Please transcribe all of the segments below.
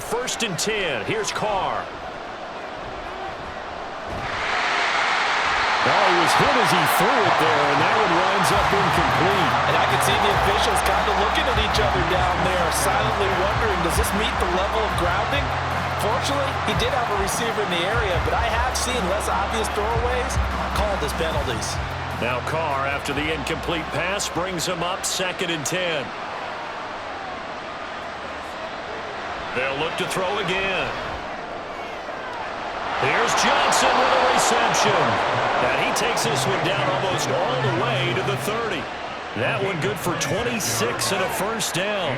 first and 10. Here's Carr. Well, he was hit as he threw it there, and that one winds up incomplete. And I can see the officials kind of looking at each other down there, silently wondering, does this meet the level of grounding? Fortunately, he did have a receiver in the area, but I have seen less obvious throwaways called as penalties. Now Carr, after the incomplete pass, brings him up second and 10. They'll look to throw again. Here's Johnson with a reception. And he takes this one down almost all the way to the 30. That one good for 26 and a first down.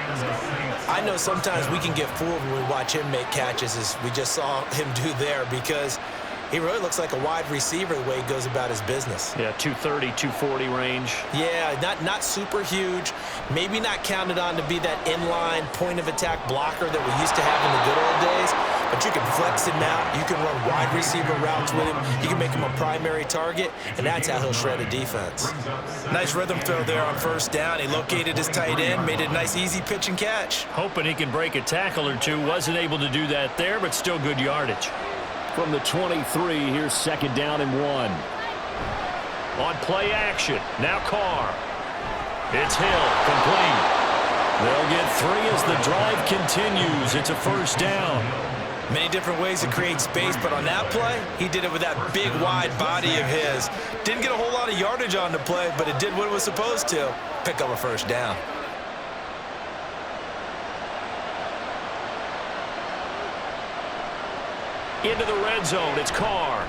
I know sometimes we can get fooled when we watch him make catches, as we just saw him do there, because he really looks like a wide receiver the way he goes about his business. Yeah, 230, 240 range. Yeah, not super huge. Maybe not counted on to be that inline point-of-attack blocker that we used to have in the good old days. But you can flex him out. You can run wide receiver routes with him. You can make him a primary target, and that's how he'll shred a defense. Nice rhythm throw there on first down. He located his tight end, made it a nice easy pitch and catch. Hoping he can break a tackle or two. Wasn't able to do that there, but still good yardage. From the 23, here's second down and 1. On play action, now Carr. It's Hill, complete. They'll get 3 as the drive continues. It's a first down. Many different ways to create space, but on that play, he did it with that big, wide body of his. Didn't get a whole lot of yardage on the play, but it did what it was supposed to. Pick up a first down. Into the red zone, it's Carr.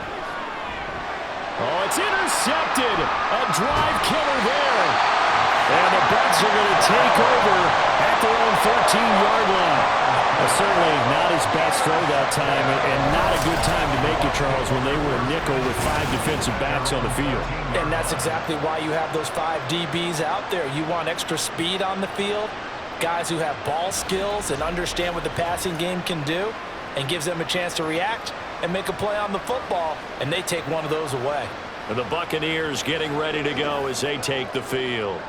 Oh, it's intercepted. A drive killer there. And the Bucs are going to take over at their own 14-yard line. Certainly not his best throw that time, and not a good time to make it, Charles, when they were a nickel with 5 defensive backs on the field. And that's exactly why you have those 5 DBs out there. You want extra speed on the field, guys who have ball skills and understand what the passing game can do, and gives them a chance to react and make a play on the football, and they take one of those away. And the Buccaneers getting ready to go as they take the field.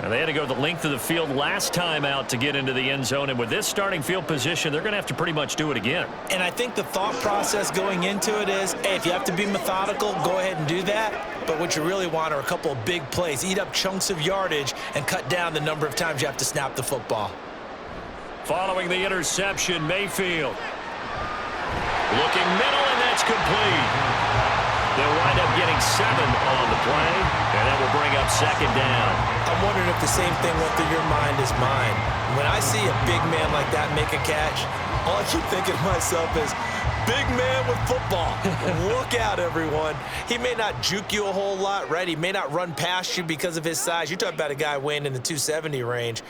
And they had to go the length of the field last time out to get into the end zone. And with this starting field position, they're going to have to pretty much do it again. And I think the thought process going into it is, hey, if you have to be methodical, go ahead and do that. But what you really want are a couple of big plays. Eat up chunks of yardage and cut down the number of times you have to snap the football. Following the interception, Mayfield. Looking middle, and that's complete. They'll wind up getting 7 on the play, and that will bring up second down. I'm wondering if the same thing went through your mind as mine. When I see a big man like that make a catch, all I keep thinking to myself is, big man with football. Look out, everyone. He may not juke you a whole lot, right? He may not run past you because of his size. You're talking about a guy weighing in the 270 range.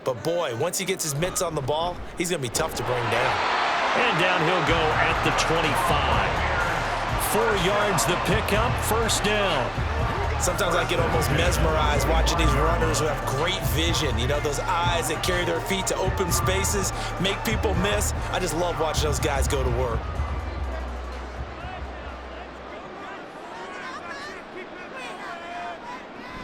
But, boy, once he gets his mitts on the ball, he's going to be tough to bring down. And down he'll go at the 25. 4 yards the pickup, first down. Sometimes I get almost mesmerized watching these runners who have great vision. You know, those eyes that carry their feet to open spaces, make people miss. I just love watching those guys go to work.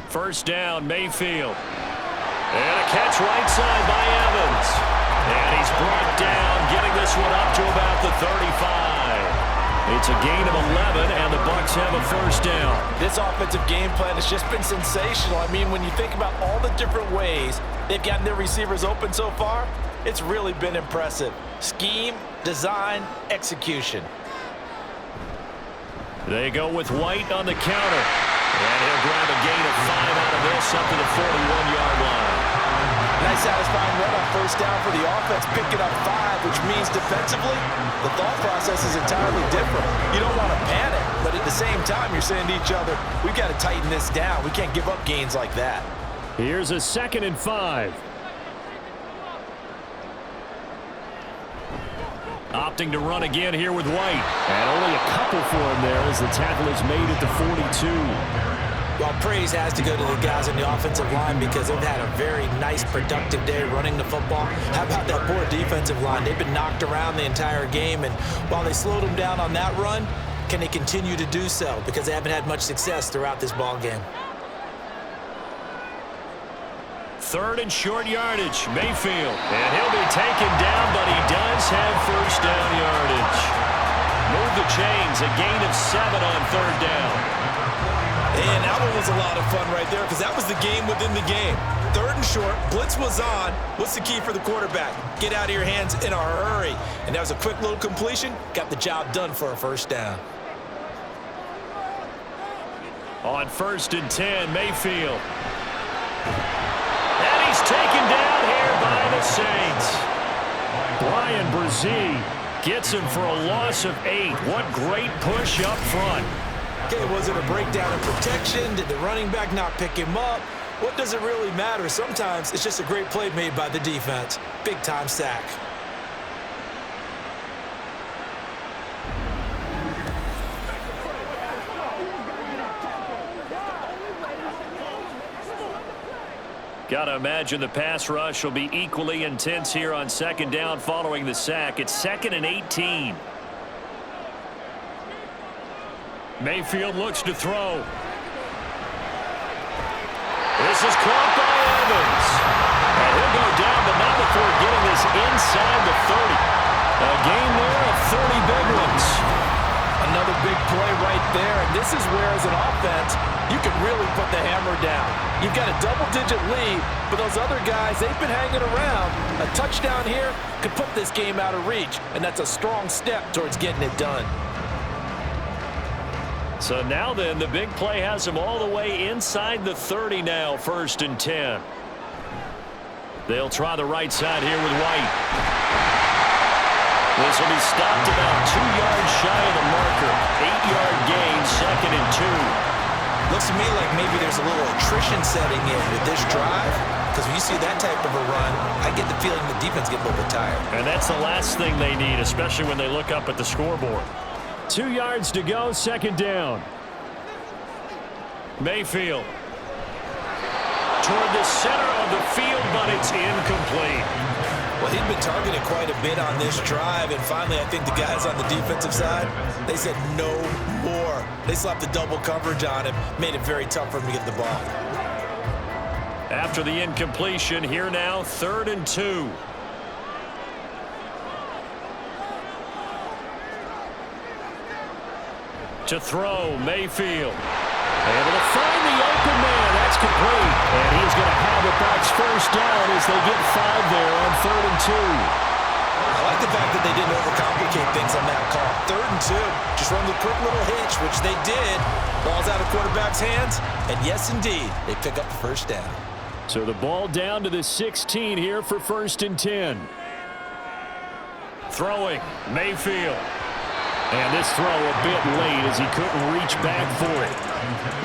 First down, Mayfield. And a catch right side by Evans. And he's brought down, getting this one up to about the 35. It's a gain of 11, and the Bucs have a first down. This offensive game plan has just been sensational. I mean, when you think about all the different ways they've gotten their receivers open so far, it's really been impressive. Scheme, design, execution. They go with White on the counter. And he'll grab a gain of 5 out of this up to the 41-yard line. Nice satisfying run on first down for the offense, picking up 5, which means defensively, the thought process is entirely different. You don't want to panic, but at the same time, you're saying to each other, we've got to tighten this down. We can't give up gains like that. Here's a 2nd and 5. Opting to run again here with White. And only a couple for him there as the tackle is made at the 42. Well, praise has to go to the guys in the offensive line because they've had a very nice, productive day running the football. How about that poor defensive line? They've been knocked around the entire game, and while they slowed them down on that run, can they continue to do so? Because they haven't had much success throughout this ball game. Third and short yardage. Mayfield. And he'll be taken down, but he does have first down yardage. Move the chains. A gain of 7 on third down. And that one was a lot of fun right there because that was the game within the game. Third and short. Blitz was on. What's the key for the quarterback? Get out of your hands in a hurry. And that was a quick little completion. Got the job done for a first down. On first and 10, Mayfield. And he's taken down here by the Saints. Brian Brzee gets him for a loss of 8. What great push up front. Okay, was it a breakdown in protection? Did the running back not pick him up? What does it really matter? Sometimes it's just a great play made by the defense. Big-time sack. Got to imagine the pass rush will be equally intense here on second down following the sack. It's 2nd and 18. Mayfield looks to throw. This is caught by Evans. And he'll go down, but not before getting this inside the 30. A gain there of 30 big ones. Another big play right there, and this is where, as an offense, you can really put the hammer down. You've got a double-digit lead, but those other guys, they've been hanging around. A touchdown here could put this game out of reach, and that's a strong step towards getting it done. So now then, the big play has him all the way inside the 30 now, 1st and 10. They'll try the right side here with White. This will be stopped about 2 yards shy of the marker. 8-yard gain, 2nd and 2. Looks to me like maybe there's a little attrition setting in with this drive, because when you see that type of a run, I get the feeling the defense gets a little bit tired. And that's the last thing they need, especially when they look up at the scoreboard. 2 yards to go, 2nd down. Mayfield. Toward the center of the field, but it's incomplete. Well, he'd been targeted quite a bit on this drive, and finally I think the guys on the defensive side, they said no more. They slapped the double coverage on him, made it very tough for him to get the ball. After the incompletion, here now, 3rd and 2. To throw, Mayfield. Able to find the open man. That's complete. And he's going to have it back first down as they get 5 there on 3rd and 2. I like the fact that they didn't overcomplicate things on that call. 3rd and 2. Just run the quick little hitch, which they did. Ball's out of quarterback's hands. And yes, indeed, they pick up the first down. So the ball down to the 16 here for 1st and 10. Throwing, Mayfield. And this throw a bit late as he couldn't reach back for it.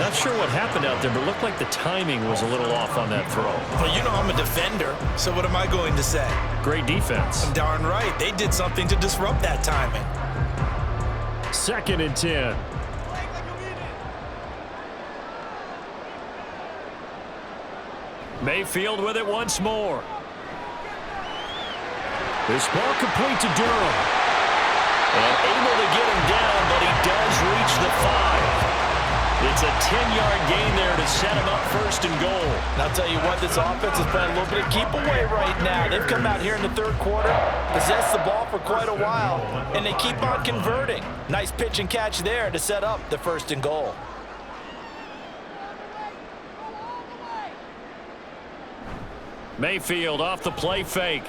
Not sure what happened out there, but it looked like the timing was a little off on that throw. Well, you know I'm a defender, so what am I going to say? Great defense. Darn right. They did something to disrupt that timing. 2nd and 10. Mayfield with it once more. This ball complete to Durham. And able to get him down, but he does reach the 5. It's a 10-yard gain there to set him up 1st and goal. And I'll tell you what, this offense is playing a little bit of keep away right now. They've come out here in the 3rd quarter, possessed the ball for quite a while, and they keep on converting. Nice pitch and catch there to set up the 1st and goal. Mayfield off the play fake.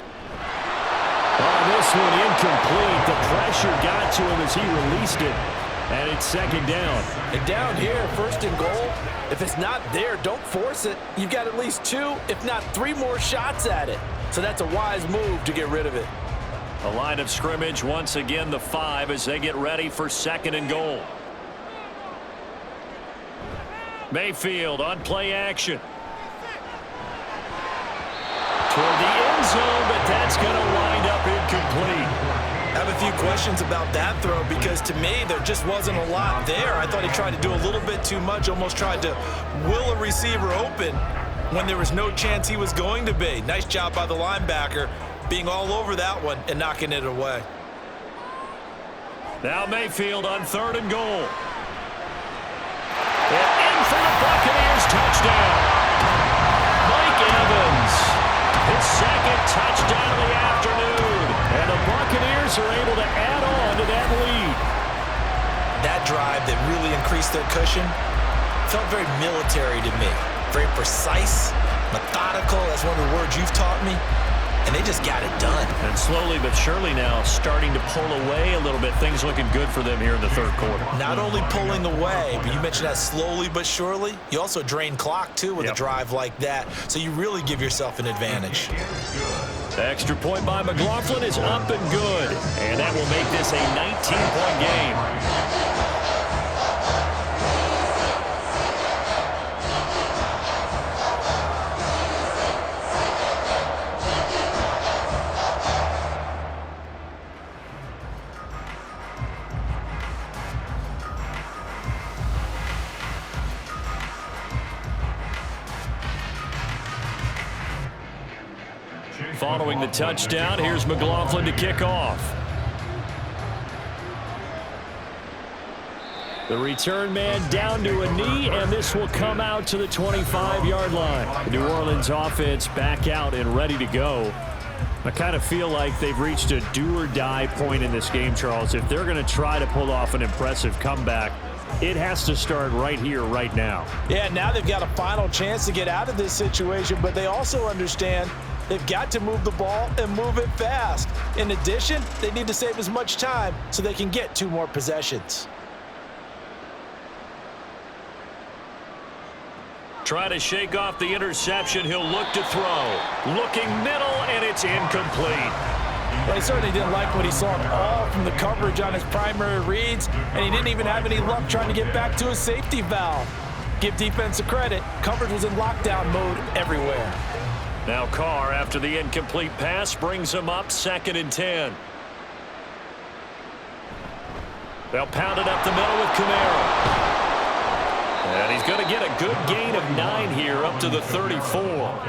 Oh, this one incomplete. The pressure got to him as he released it. And it's 2nd down. And down here, 1st and goal, if it's not there, don't force it. You've got at least 2, if not 3 more shots at it. So that's a wise move to get rid of it. The line of scrimmage, once again, the 5 as they get ready for 2nd and goal. Mayfield on play action. Toward the end zone, but that's going to wind up incomplete. I have a few questions about that throw because to me there just wasn't a lot there. I thought he tried to do a little bit too much, almost tried to will a receiver open when there was no chance he was going to be. Nice job by the linebacker being all over that one and knocking it away. Now Mayfield on 3rd and goal. And in for the Buccaneers touchdown. Mike Evans touchdown of the afternoon. And the Buccaneers are able to add on to that lead. That drive that really increased their cushion felt very military to me. Very precise, methodical. That's one of the words you've taught me. And they just got it done. And slowly but surely now starting to pull away a little bit. Things looking good for them here in the third quarter. Not only pulling away, but you mentioned that slowly but surely. You also drain clock, too, with a drive like that. So you really give yourself an advantage. The extra point by McLaughlin is up and good. And that will make this a 19-point game. Following the touchdown, here's McLaughlin to kick off. The return man down to a knee, and this will come out to the 25-yard line. The New Orleans offense back out and ready to go. I kind of feel like they've reached a do-or-die point in this game, Charles. If they're going to try to pull off an impressive comeback, it has to start right here, right now. Yeah, now they've got a final chance to get out of this situation, but they also understand they've got to move the ball and move it fast. In addition, they need to save as much time so they can get 2 more possessions. Try to shake off the interception. He'll look to throw. Looking middle, and it's incomplete. Well, he certainly didn't like what he saw at all from the coverage on his primary reads, and he didn't even have any luck trying to get back to his safety valve. Give defense a credit. Coverage was in lockdown mode everywhere. Now Carr, after the incomplete pass, brings him up 2nd and 10. They'll pound it up the middle with Kamara. And he's going to get a good gain of 9 here up to the 34.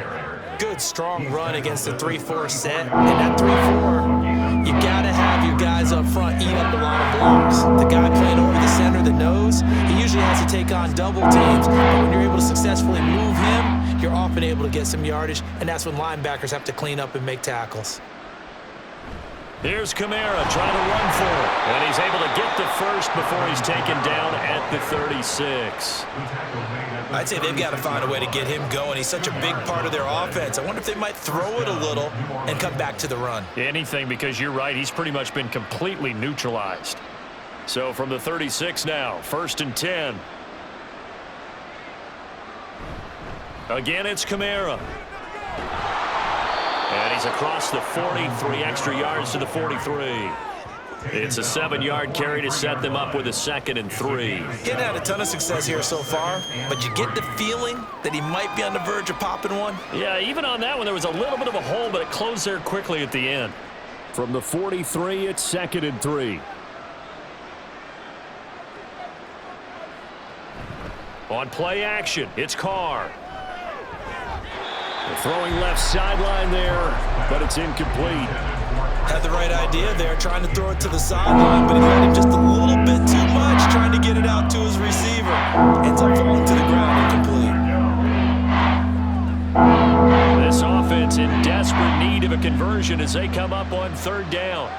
Good, strong run against the 3-4 set. And that 3-4, you got to have your guys up front eat up a lot of blocks. The guy playing over the center, the nose, he usually has to take on double teams. But when you're able to successfully move him, you're often able to get some yardage, and that's when linebackers have to clean up and make tackles. Here's Kamara trying to run for it. And he's able to get the first before he's taken down at the 36. I'd say they've got to find a way to get him going. He's such a big part of their offense. I wonder if they might throw it a little and come back to the run. Anything, because you're right. He's pretty much been completely neutralized. So from the 36 now, 1st and 10. Again, it's Kamara. And he's across the 40, 3 extra yards to the 43. It's a 7-yard carry to set them up with a 2nd and 3. He hasn't had a ton of success here so far, but you get the feeling that he might be on the verge of popping one. Yeah, even on that one, there was a little bit of a hole, but it closed there quickly at the end. From the 43, it's 2nd and 3. On play action, it's Carr. The throwing left sideline there, but it's incomplete. Had the right idea there, trying to throw it to the sideline, but he let him just a little bit too much, trying to get it out to his receiver. Ends up falling to the ground incomplete. This offense in desperate need of a conversion as they come up on 3rd down.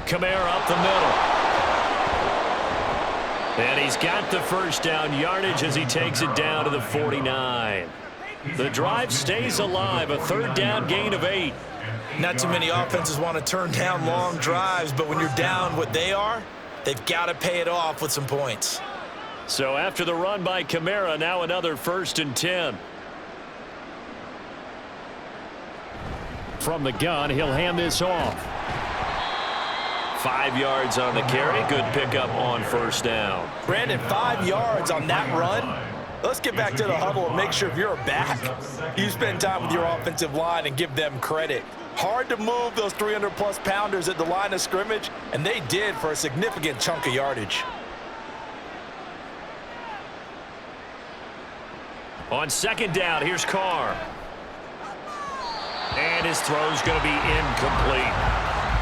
Kamara up the middle. And he's got the first down yardage as he takes it down to the 49. The drive stays alive, a 3rd down gain of 8. Not too many offenses want to turn down long drives, but when you're down what they are, they've got to pay it off with some points. So after the run by Kamara, now another 1st and 10. From the gun, he'll hand this off. 5 yards on the carry. Good pickup on 1st down. Brandon, 5 yards on that run. Let's get back to the huddle and make sure if you're back, you spend time with your offensive line and give them credit. Hard to move those 300-plus pounders at the line of scrimmage, and they did for a significant chunk of yardage. On 2nd down, here's Carr. And his throw's going to be incomplete.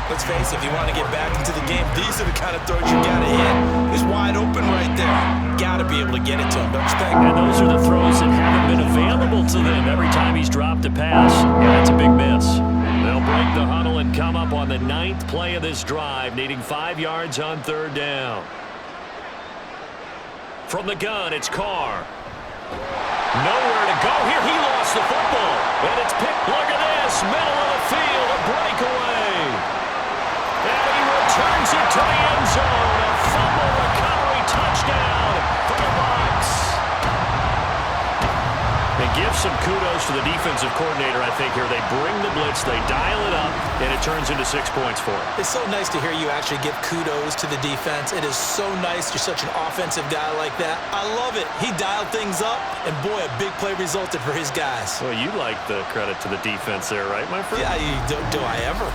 Let's face it, if you want to get back into the game, these are the kind of throws you got to hit. He's wide open right there. Got to be able to get it to him, don't you think? And those are the throws that haven't been available to them every time he's dropped a pass. Yeah, that's a big miss. They'll break the huddle and come up on the 9th play of this drive, needing 5 yards on 3rd down. From the gun, it's Carr. Nowhere to go here. He lost the football. And it's picked. Look at this. Middle of the field. A breakaway. And he returns it to the end zone. A fumble recovery touchdown for the Bucs. They give some kudos to the defensive coordinator, I think, here. They bring the blitz, they dial it up, and it turns into 6 points for him. It's so nice to hear you actually give kudos to the defense. It is so nice you're such an offensive guy like that. I love it. He dialed things up, and boy, a big play resulted for his guys. Well, you like the credit to the defense there, right, my friend? Yeah, do I ever?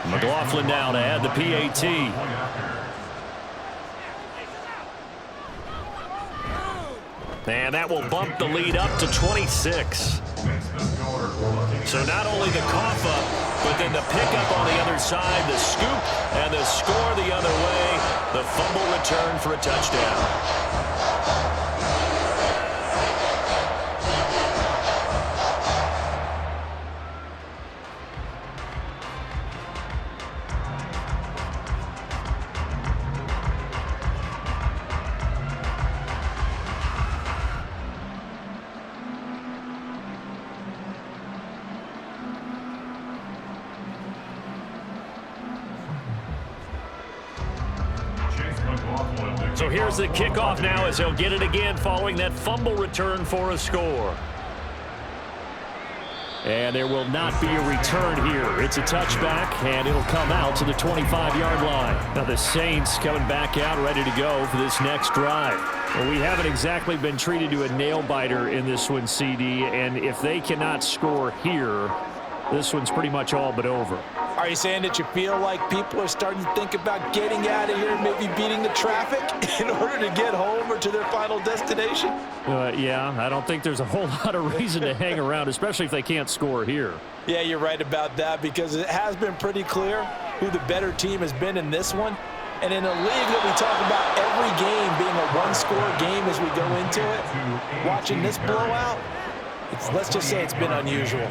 McLaughlin now to add the PAT. And that will bump the lead up to 26. So not only the cough up, but then the pickup on the other side, the scoop, and the score the other way. The fumble return for a touchdown. So here's the kickoff now as he'll get it again following that fumble return for a score. And there will not be a return here. It's a touchback, and it'll come out to the 25-yard line. Now the Saints coming back out ready to go for this next drive. Well, we haven't exactly been treated to a nail-biter in this one, CD, and if they cannot score here, this one's pretty much all but over. Are you saying that you feel like people are starting to think about getting out of here, maybe beating the traffic in order to get home or to their final destination? Yeah, I don't think there's a whole lot of reason to hang around, especially if they can't score here. Yeah, you're right about that because it has been pretty clear who the better team has been in this one. And in a league that we talk about every game being a one-score game as we go into it, watching this blowout, let's just say it's been unusual.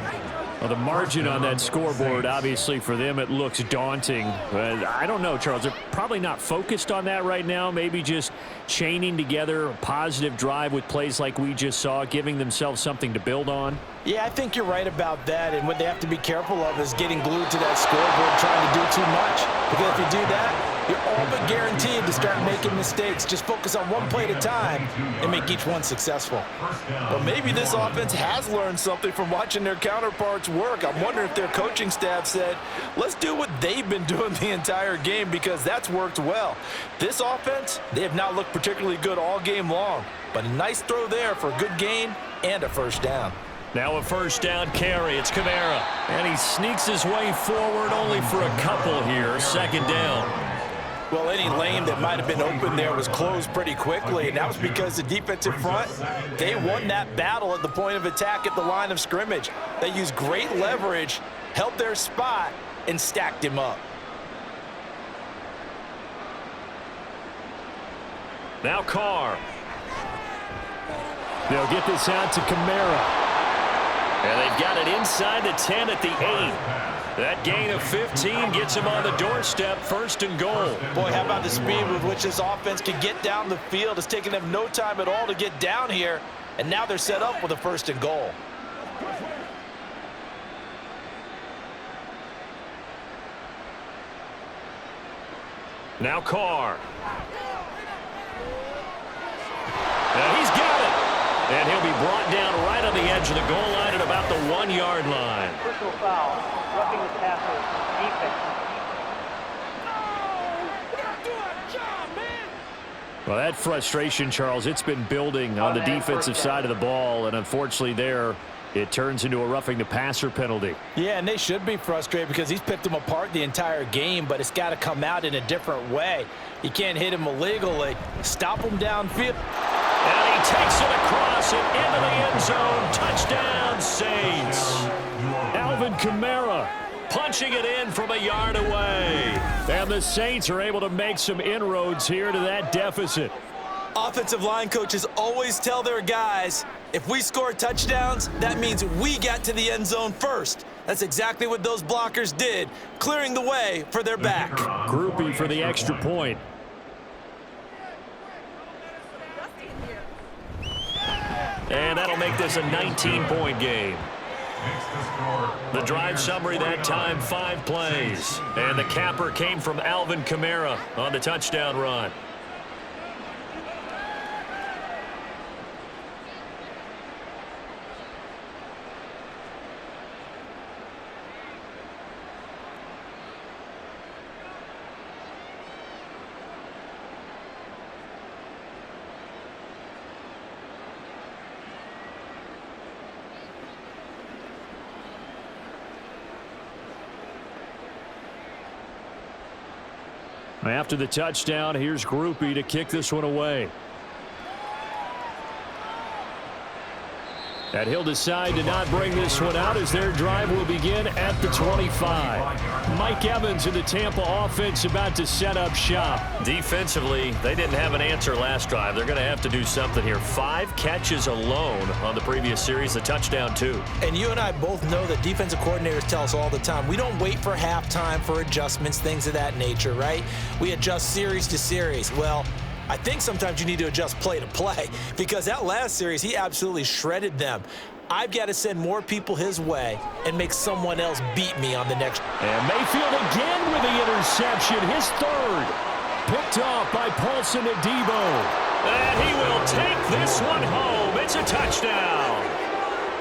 Well, the margin on that scoreboard, obviously, for them, it looks daunting. But I don't know, Charles. They're probably not focused on that right now. Maybe just chaining together a positive drive with plays like we just saw, giving themselves something to build on. Yeah, I think you're right about that. And what they have to be careful of is getting glued to that scoreboard, trying to do too much. Because if you do that, you're all but guaranteed to start making mistakes. Just focus on one play at a time and make each one successful. Well, maybe this offense has learned something from watching their counterparts work. I'm wondering if their coaching staff said, let's do what they've been doing the entire game because that's worked well. This offense, they have not looked particularly good all game long. But a nice throw there for a good gain and a first down. Now a first down carry. It's Kamara. And he sneaks his way forward only for a couple here. Second down. Well, any lane that might have been open there was closed pretty quickly, and that was because the defensive front, they won that battle at the point of attack at the line of scrimmage. They used great leverage, held their spot, and stacked him up. Now Carr. They'll get this out to Kamara. And they've got it inside the 10 at the 8. That gain of 15 gets him on the doorstep, first and goal. Boy, how about the speed with which this offense can get down the field? It's taken them no time at all to get down here, and now they're set up with a first and goal. Now Carr. And he's got it. And he'll be brought down right on the edge of the goal line at about the 1-yard line. Personal foul, roughing the passer, defense. Well, that frustration, Charles, it's been building on the defensive side of the ball, and unfortunately there, It turns into a roughing the passer penalty. Yeah, and they should be frustrated because he's picked them apart the entire game, but it's got to come out in a different way. You can't hit him illegally. Stop him downfield. And he takes it across and into the end zone. Touchdown, Saints. Alvin Kamara Punching it in from a yard away. And the Saints are able to make some inroads here to that deficit. Offensive line coaches always tell their guys, if we score touchdowns, that means we got to the end zone first. That's exactly what those blockers did, clearing the way for their back. Groupie for the extra point. And that'll make this a 19-point game. The drive summary that time, 5 plays. And the capper came from Alvin Kamara on the touchdown run. After the touchdown, here's Groupie to kick this one away. And he'll decide to not bring this one out as their drive will begin at the 25. Mike Evans and the Tampa offense about to set up shop. Defensively, they didn't have an answer last drive. They're going to have to do something here. 5 catches alone on the previous series, a touchdown too. And you and I both know that defensive coordinators tell us all the time, we don't wait for halftime for adjustments, things of that nature, right? We adjust series to series. Well, I think sometimes you need to adjust play to play because that last series, he absolutely shredded them. I've got to send more people his way and make someone else beat me on the next. And Mayfield again with the interception, his third. Picked off by Paulson Adebo. And he will take this one home. It's a touchdown.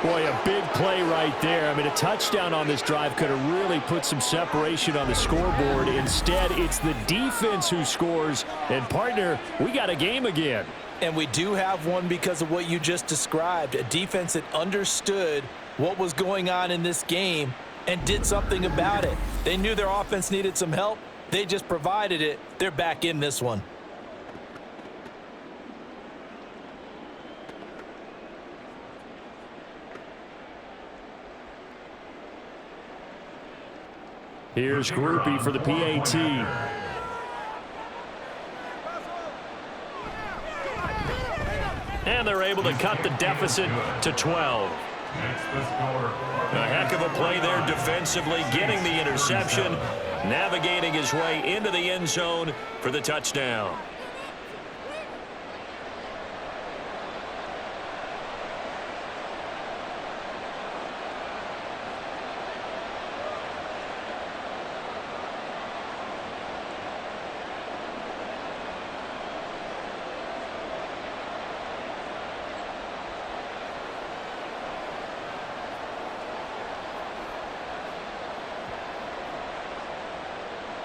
Boy, a big play right there. I mean, a touchdown on this drive could have really put some separation on the scoreboard. Instead, it's the defense who scores. And, partner, we got a game again. And we do have one because of what you just described. A defense that understood what was going on in this game and did something about it. They knew their offense needed some help. They just provided it. They're back in this one. Here's Groupie for the PAT. And they're able to cut the deficit to 12. A heck of a play there defensively, getting the interception, navigating his way into the end zone for the touchdown.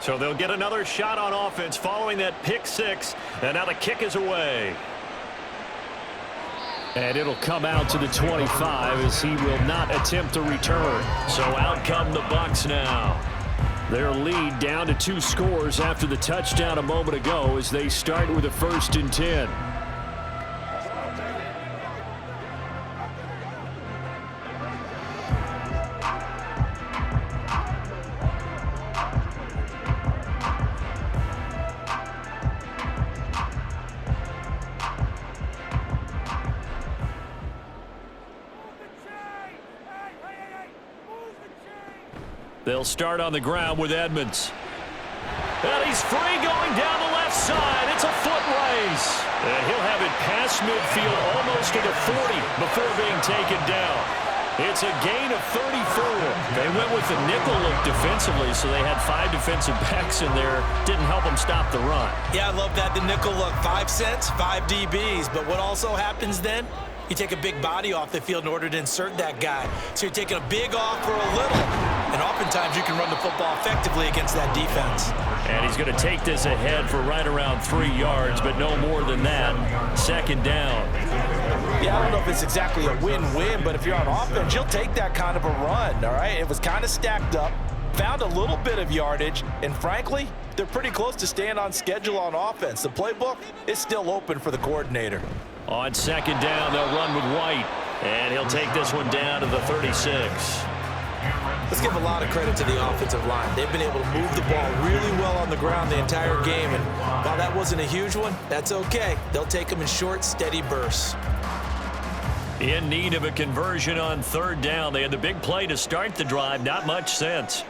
So they'll get another shot on offense following that pick 6, and now the kick is away. And it'll come out to the 25 as he will not attempt to return. So out come the Bucs now. Their lead down to 2 scores after the touchdown a moment ago as they start with a 1st and 10. They'll start on the ground with Edmonds. And he's free going down the left side. It's a foot race. And he'll have it past midfield almost to the 40 before being taken down. It's a gain of 34. They went with the nickel look defensively, so they had 5 defensive backs in there. Didn't help them stop the run. Yeah, I love that, the nickel look. 5 cents, 5 DBs. But what also happens then? You take a big body off the field in order to insert that guy. So you're taking a big off for a little. And oftentimes you can run the football effectively against that defense. And he's going to take this ahead for right around 3 yards, but no more than that. Second down. Yeah, I don't know if it's exactly a win-win, but if you're on offense, you'll take that kind of a run, all right? It was kind of stacked up, found a little bit of yardage, and frankly, they're pretty close to staying on schedule on offense. The playbook is still open for the coordinator. On second down, they'll run with White, and he'll take this one down to the 36. Let's give a lot of credit to the offensive line. They've been able to move the ball really well on the ground the entire game, and while that wasn't a huge one, that's okay. They'll take them in short, steady bursts. In need of a conversion on third down. They had the big play to start the drive. Not much sense.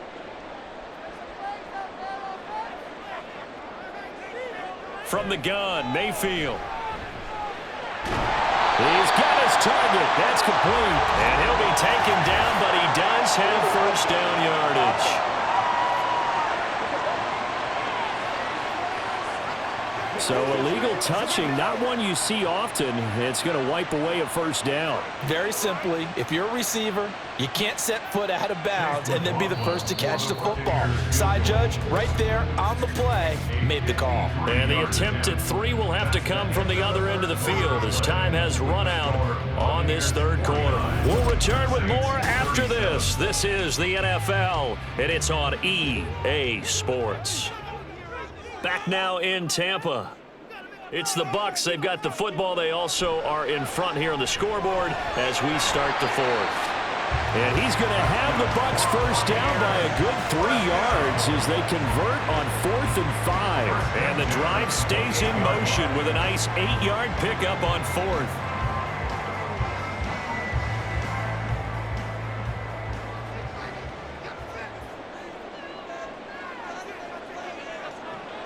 From the gun, Mayfield. He's got his target. That's complete. And he'll be taken down, but he does have first down yardage. So illegal touching, not one you see often. It's going to wipe away a first down. Very simply, if you're a receiver, you can't set foot out of bounds and then be the first to catch the football. Side judge, right there on the play, made the call. And the attempt at 3 will have to come from the other end of the field as time has run out on this third quarter. We'll return with more after this. This is the NFL, and it's on EA Sports. Back now in Tampa. It's the Bucs. They've got the football. They also are in front here on the scoreboard as we start the fourth. And he's going to have the Bucs first down by a good 3 yards as they convert on 4th and 5. And the drive stays in motion with a nice 8-yard pickup on 4th.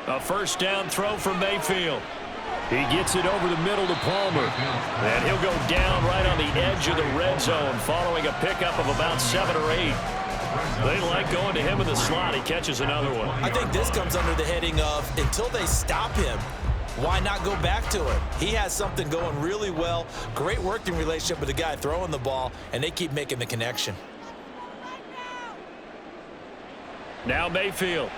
A first down throw for Mayfield. He gets it over the middle to Palmer. And he'll go down right on the edge of the red zone following a pickup of about 7 or 8. They like going to him in the slot. He catches another one. I think this comes under the heading of until they stop him, why not go back to it? He has something going really well. Great working relationship with the guy throwing the ball, and they keep making the connection. Now Mayfield.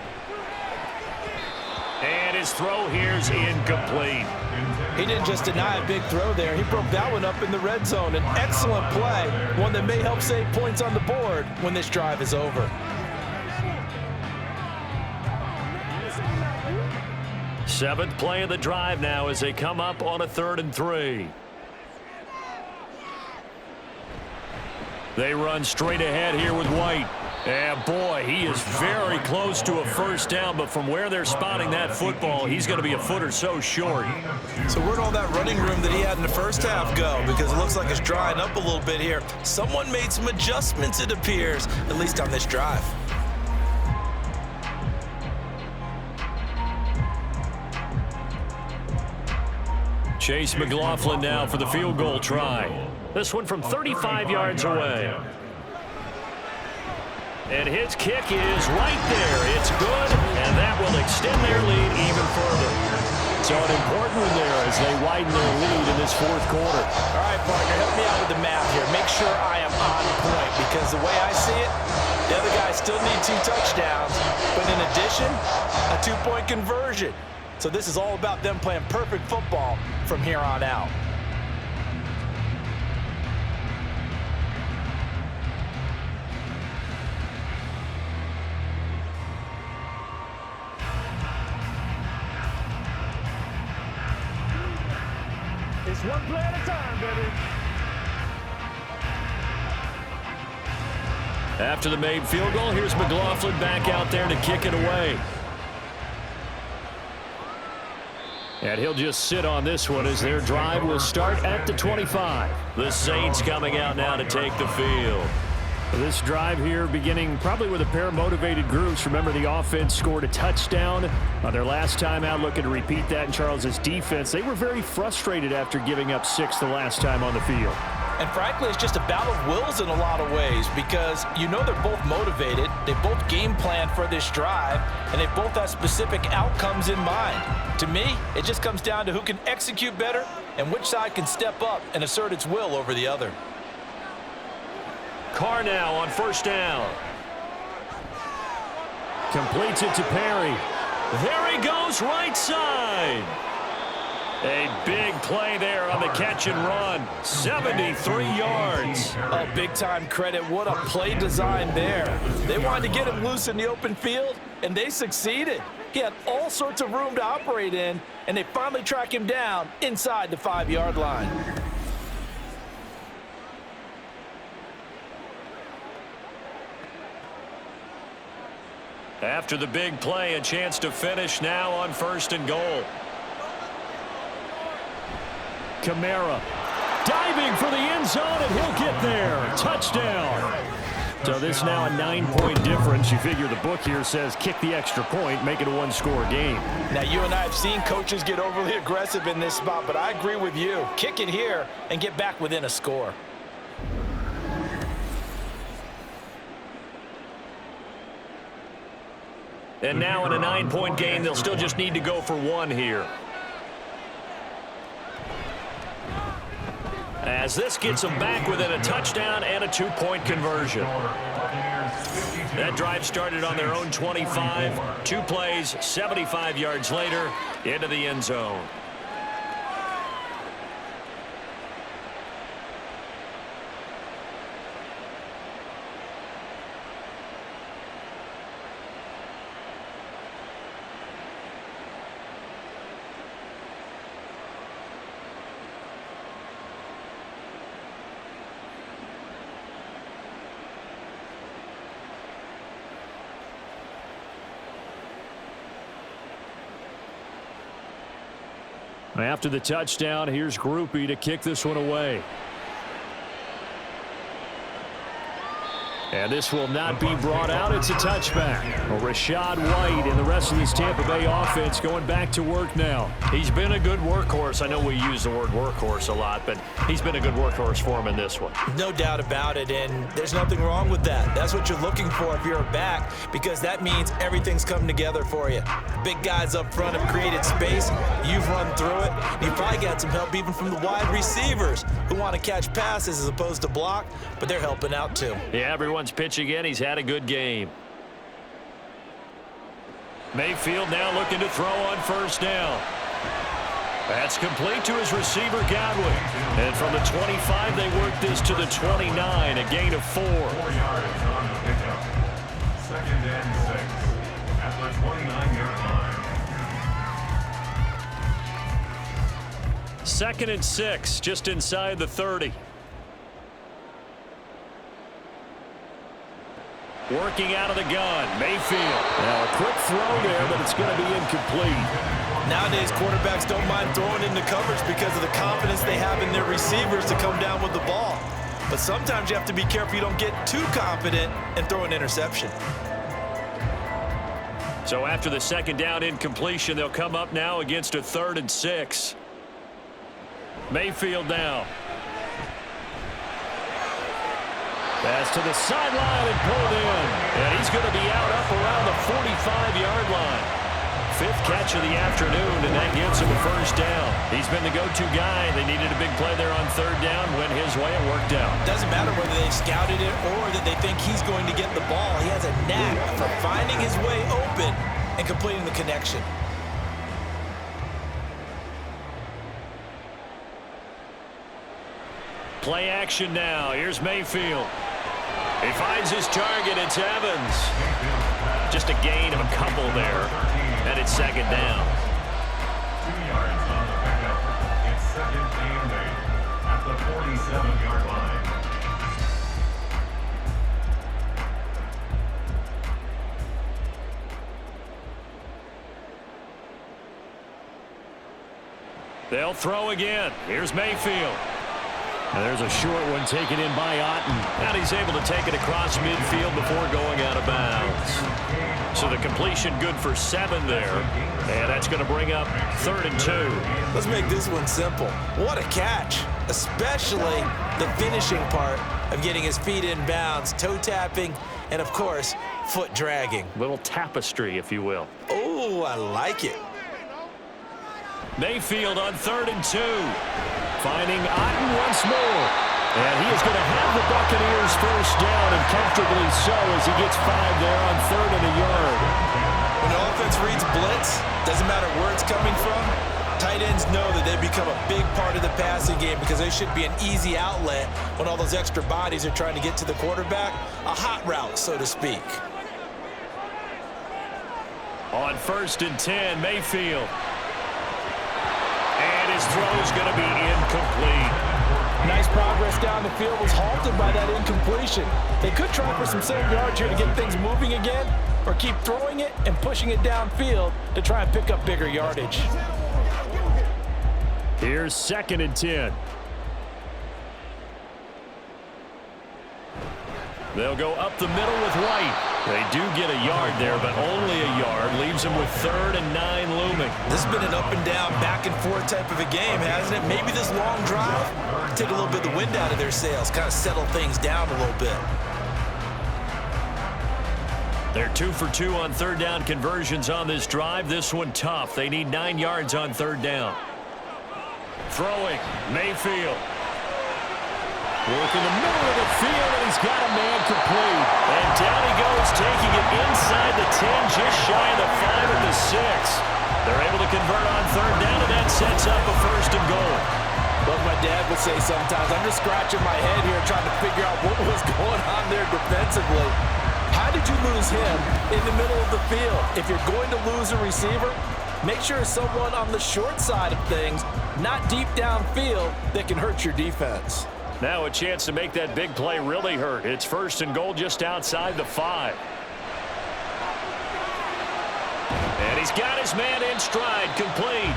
And his throw here's incomplete. He didn't just deny a big throw there. He broke that one up in the red zone. An excellent play, one that may help save points on the board when this drive is over. Seventh play of the drive now as they come up on a 3rd and 3. They run straight ahead here with White. And boy, he is very close to a first down, but from where they're spotting that football, he's going to be a foot or so short. So where'd all that running room that he had in the first half go? Because it looks like it's drying up a little bit here. Someone made some adjustments, it appears, at least on this drive. Chase McLaughlin now for the field goal try. This one from 35 yards away. And his kick is right there. It's good, and that will extend their lead even further. So an important one there as they widen their lead in this fourth quarter. All right, partner, help me out with the math here. Make sure I am on point, because the way I see it, the other guys still need 2 touchdowns, but in addition, a 2-point conversion. So this is all about them playing perfect football from here on out. It's one play at a time, baby. After the made field goal, here's McLaughlin back out there to kick it away. And he'll just sit on this one as their drive will start at the 25. The Saints coming out now to take the field. This drive here beginning probably with a pair of motivated groups. Remember, the offense scored a touchdown on their last time out, looking to repeat that in Charles's defense. They were very frustrated after giving up 6 the last time on the field. And frankly, it's just a battle of wills in a lot of ways, because you know they're both motivated, they both game plan for this drive, and they both have specific outcomes in mind. To me, it just comes down to who can execute better and which side can step up and assert its will over the other. Carr now on first down. Completes it to Perry. There he goes right side. A big play there on the catch and run. 73 yards. Oh, big-time credit. What a play design there. They wanted to get him loose in the open field, and they succeeded. He had all sorts of room to operate in, and they finally track him down inside the 5-yard line. After the big play, a chance to finish now on 1st and goal. Kamara diving for the end zone, and he'll get there. Touchdown. So this now a 9-point difference. You figure the book here says kick the extra point, make it a one-score game. Now, you and I have seen coaches get overly aggressive in this spot, but I agree with you. Kick it here and get back within a score. And now in a 9-point game, they'll still just need to go for one here. As this gets them back within a touchdown and a 2-point conversion. That drive started on their own 25. 2 plays, 75 yards later, into the end zone. After the touchdown, here's Groupie to kick this one away. And this will not be brought out. It's a touchback. Rachaad White and the rest of this Tampa Bay offense going back to work now. He's been a good workhorse. I know we use the word workhorse a lot, but he's been a good workhorse for him in this one. No doubt about it, and there's nothing wrong with that. That's what you're looking for if you're a back, because that means everything's coming together for you. Big guys up front have created space. You've run through it. You've probably got some help even from the wide receivers who want to catch passes as opposed to block, but they're helping out too. Yeah, everyone's pitching in. He's had a good game. Mayfield now looking to throw on 1st down. That's complete to his receiver, Godwin. And from the 25, they work this to the 29, a gain of 4. 4 yards on the pickup. 2nd and 6 at the 29-yard line. 2nd and 6, just inside the 30. Working out of the gun, Mayfield. Now a quick throw there, but it's going to be incomplete. Nowadays, quarterbacks don't mind throwing into coverage because of the confidence they have in their receivers to come down with the ball. But sometimes you have to be careful you don't get too confident and throw an interception. So after the 2nd down incompletion, they'll come up now against a 3rd and 6. Mayfield now. Pass to the sideline and pulled in. And he's going to be out up around the 45-yard line. 5th catch of the afternoon, and that gives him a 1st down. He's been the go-to guy. They needed a big play there on 3rd down. Went his way. It worked out. Doesn't matter whether they scouted it or that they think he's going to get the ball. He has a knack for finding his way open and completing the connection. Play action now. Here's Mayfield. He finds his target. It's Evans. Just a gain of a couple there. And it's 2nd down. 2 yards on the pickup. It's 2nd and 8 at the 47-yard line. They'll throw again. Here's Mayfield. And there's a short one taken in by Otten. And he's able to take it across midfield before going out of bounds. So the completion good for 7 there. And that's going to bring up 3rd and 2. Let's make this one simple. What a catch, especially the finishing part of getting his feet in bounds, toe tapping, and of course, foot dragging. Little tapestry, if you will. Oh, I like it. Mayfield on 3rd and 2. Finding Otten once more. And he is going to have the Buccaneers first down, and comfortably so, as he gets 5 there on 3rd and a yard. When the offense reads blitz, doesn't matter where it's coming from, tight ends know that they become a big part of the passing game because they should be an easy outlet when all those extra bodies are trying to get to the quarterback. A hot route, so to speak. On 1st and 10, Mayfield. And his throw is going to be incomplete. Nice progress down the field was halted by that incompletion. They could try for some 7 yards here to get things moving again, or keep throwing it and pushing it downfield to try and pick up bigger yardage. Here's 2nd and 10. They'll go up the middle with White. They do get a yard there, but only a yard. Leaves them with 3rd and 9 looming. This has been an up-and-down, back-and-forth type of a game, hasn't it? Maybe this long drive, take a little bit of the wind out of their sails, kind of settle things down a little bit. They're 2 for 2 on 3rd down conversions on this drive. This one tough. They need 9 yards on 3rd down. Throwing, Mayfield. Work in the middle of the field, and he's got a man complete. And down he goes, taking it inside the 10, just shy of the 5 at the 6. They're able to convert on 3rd down, and that sets up a 1st and goal. Well, my dad would say sometimes, I'm just scratching my head here trying to figure out what was going on there defensively. How did you lose him in the middle of the field? If you're going to lose a receiver, make sure it's someone on the short side of things, not deep downfield, that can hurt your defense. Now a chance to make that big play really hurt. It's 1st and goal just outside the 5. And he's got his man in stride, complete.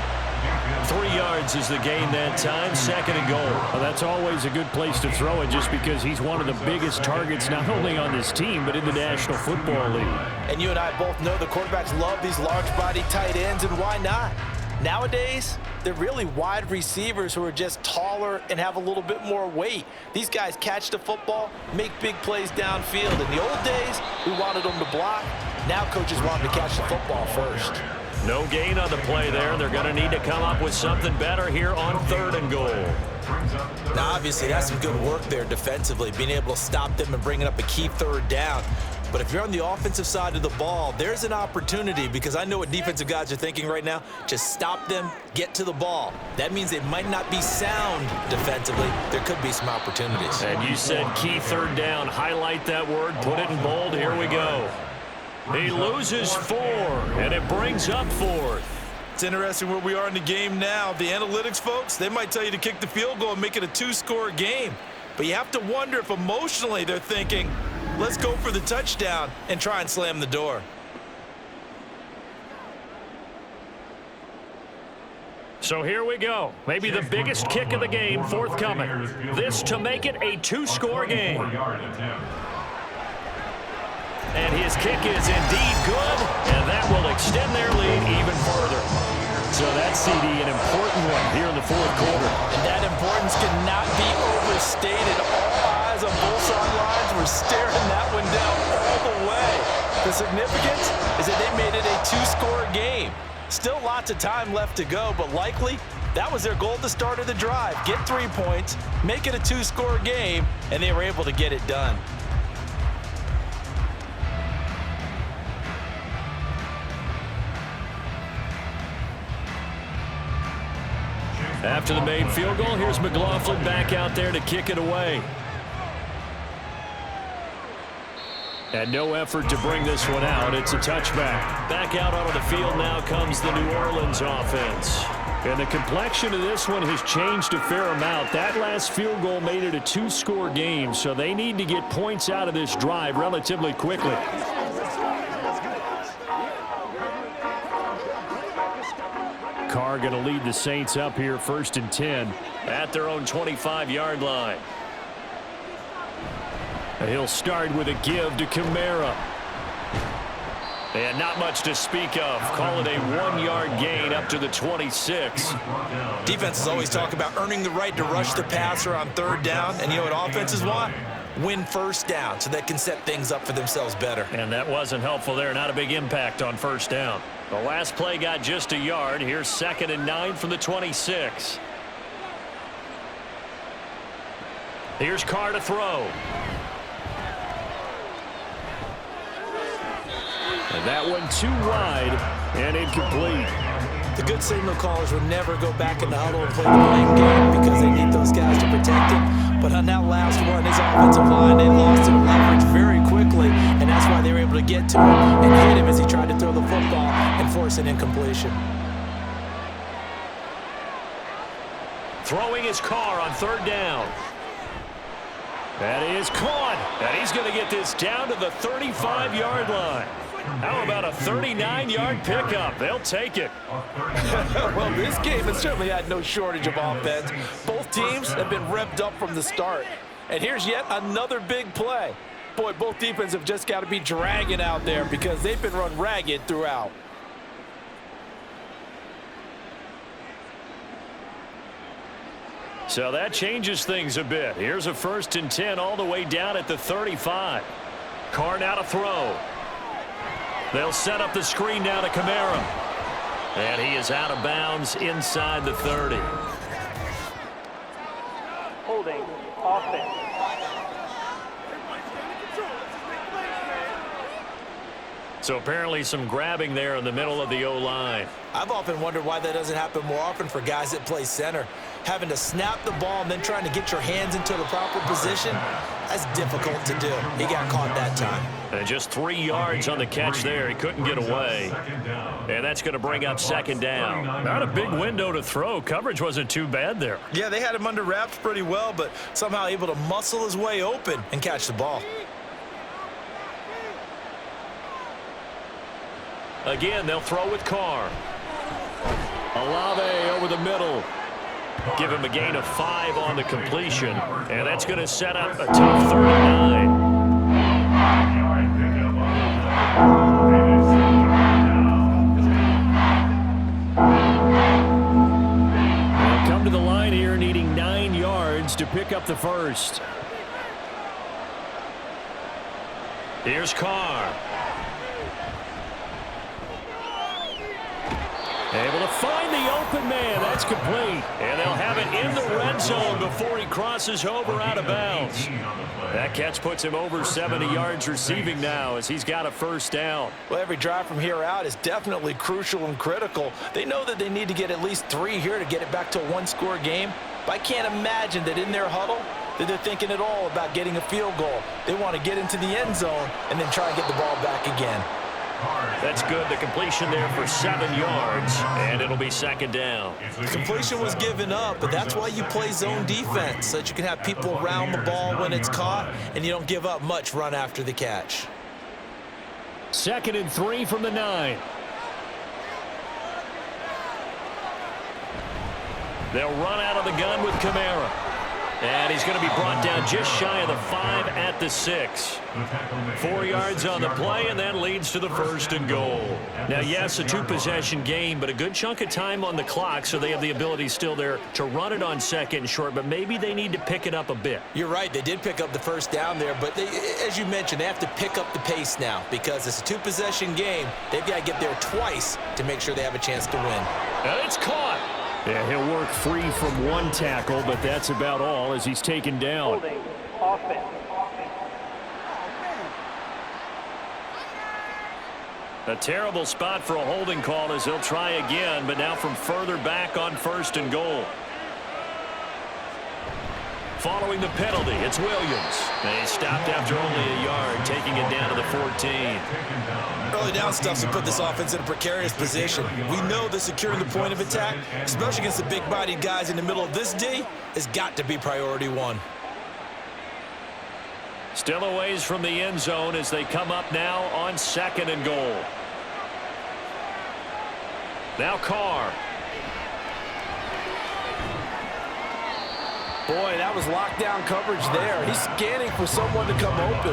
3 yards is the gain that time, 2nd and goal. Well, that's always a good place to throw it just because he's one of the biggest targets not only on this team but in the National Football League. And you and I both know the quarterbacks love these large-body tight ends, and why not? Nowadays, they're really wide receivers who are just taller and have a little bit more weight. These guys catch the football, make big plays downfield. In the old days, we wanted them to block. Now coaches want them to catch the football first. No gain on the play there. They're going to need to come up with something better here on 3rd and goal. Now, obviously, that's some good work there defensively, being able to stop them and bringing up a key 3rd down. But if you're on the offensive side of the ball, there's an opportunity, because I know what defensive guys are thinking right now. Just stop them, get to the ball. That means they might not be sound defensively. There could be some opportunities. And you said key 3rd down. Highlight that word, put it in bold. Here we go. He loses 4, and it brings up 4th. It's interesting where we are in the game now. The analytics folks, they might tell you to kick the field goal and make it a 2-score game. But you have to wonder if emotionally they're thinking, let's go for the touchdown and try and slam the door. So here we go. Maybe the biggest kick of the game forthcoming. This to make it a 2-score game. And his kick is indeed good, and that will extend their lead even further. So that CD, an important one here in the 4th quarter. And that importance cannot be overstated. All eyes on both sidelines were staring that one down all the way. The significance is that they made it a 2-score game. Still lots of time left to go, but likely that was their goal at the start of the drive. Get 3 points, make it a 2-score game, and they were able to get it done. After the made field goal, here's McLaughlin back out there to kick it away. And no effort to bring this one out. It's a touchback. Back out onto the field now comes the New Orleans offense. And the complexion of this one has changed a fair amount. That last field goal made it a 2-score game, so they need to get points out of this drive relatively quickly. Carr going to lead the Saints up here, 1st and 10. At their own 25-yard line. He'll start with a give to Kamara. And not much to speak of. Call it a 1-yard gain up to the 26. Defenses always talk about earning the right to rush the passer on 3rd down. And you know what offenses want? Win 1st down so they can set things up for themselves better. And that wasn't helpful there. Not a big impact on 1st down. The last play got just a yard. Here's 2nd and 9 from the 26. Here's Carr to throw. And that one too wide and incomplete. The good signal callers would never go back in the huddle and play the blame game because they need those guys to protect him. But on that last one, his offensive line, they lost their leverage very quickly, and that's why they were able to get to him and hit him as he tried to throw the football and force an incompletion. Throwing his Carr on third down. That is caught. And he's going to get this down to the 35-yard line. How about a 39-yard pickup? They'll take it. Well, this game has certainly had no shortage of offense. Both teams have been revved up from the start. And here's yet another big play. Boy, both defenses have just got to be dragging out there because they've been run ragged throughout. So that changes things a bit. Here's a 1st and 10 all the way down at the 35. Carr now to throw. They'll set up the screen now to Kamara. And he is out of bounds inside the 30. Holding offense. So apparently some grabbing there in the middle of the O-line. I've often wondered why that doesn't happen more often for guys that play center. Having to snap the ball and then trying to get your hands into the proper position, that's difficult to do. He got caught that time. And just 3 yards on the catch there. He couldn't get away. And that's going to bring up 2nd down. Not a big window to throw. Coverage wasn't too bad there. Yeah, they had him under wraps pretty well, but somehow able to muscle his way open and catch the ball. Again, they'll throw with Carr. Olave over the middle. Give him a gain of 5 on the completion. And that's going to set up a tough 39. They'll come to the line here needing 9 yards to pick up the first. Here's Carr. Able to find the open man. That's complete. And they'll have it in the red zone before he crosses over out of bounds. That catch puts him over 70 yards receiving now as he's got a 1st down. Well, every drive from here out is definitely crucial and critical. They know that they need to get at least 3 here to get it back to a 1-score game. But I can't imagine that in their huddle that they're thinking at all about getting a field goal. They want to get into the end zone and then try and get the ball back again. That's good. The completion there for 7 yards, and it'll be 2nd down. The completion was given up, but that's why you play zone defense, so that you can have people around the ball when it's caught, and you don't give up much run after the catch. 2nd and 3 from the 9. They'll run out of the gun with Kamara. And he's going to be brought down just shy of the 5 at the 6. 4 yards on the play, and that leads to the 1st and goal. Now, yes, a 2-possession game, but a good chunk of time on the clock, so they have the ability still there to run it on 2nd and short, but maybe they need to pick it up a bit. You're right. They did pick up the 1st down there, but as you mentioned, they have to pick up the pace now because it's a 2-possession game. They've got to get there twice to make sure they have a chance to win. And it's caught. Yeah, he'll work free from 1 tackle, but that's about all as he's taken down. Holding offense. A terrible spot for a holding call as he'll try again, but now from further back on 1st and goal. Following the penalty, it's Williams. And he stopped after only a yard, taking it down to the 14. Early down stuff to put this offense in a precarious position. We know that securing the point of attack, especially against the big-bodied guys in the middle of this D, has got to be priority 1. Still a ways from the end zone as they come up now on 2nd and goal. Now Carr. Boy, that was lockdown coverage there. He's scanning for someone to come open.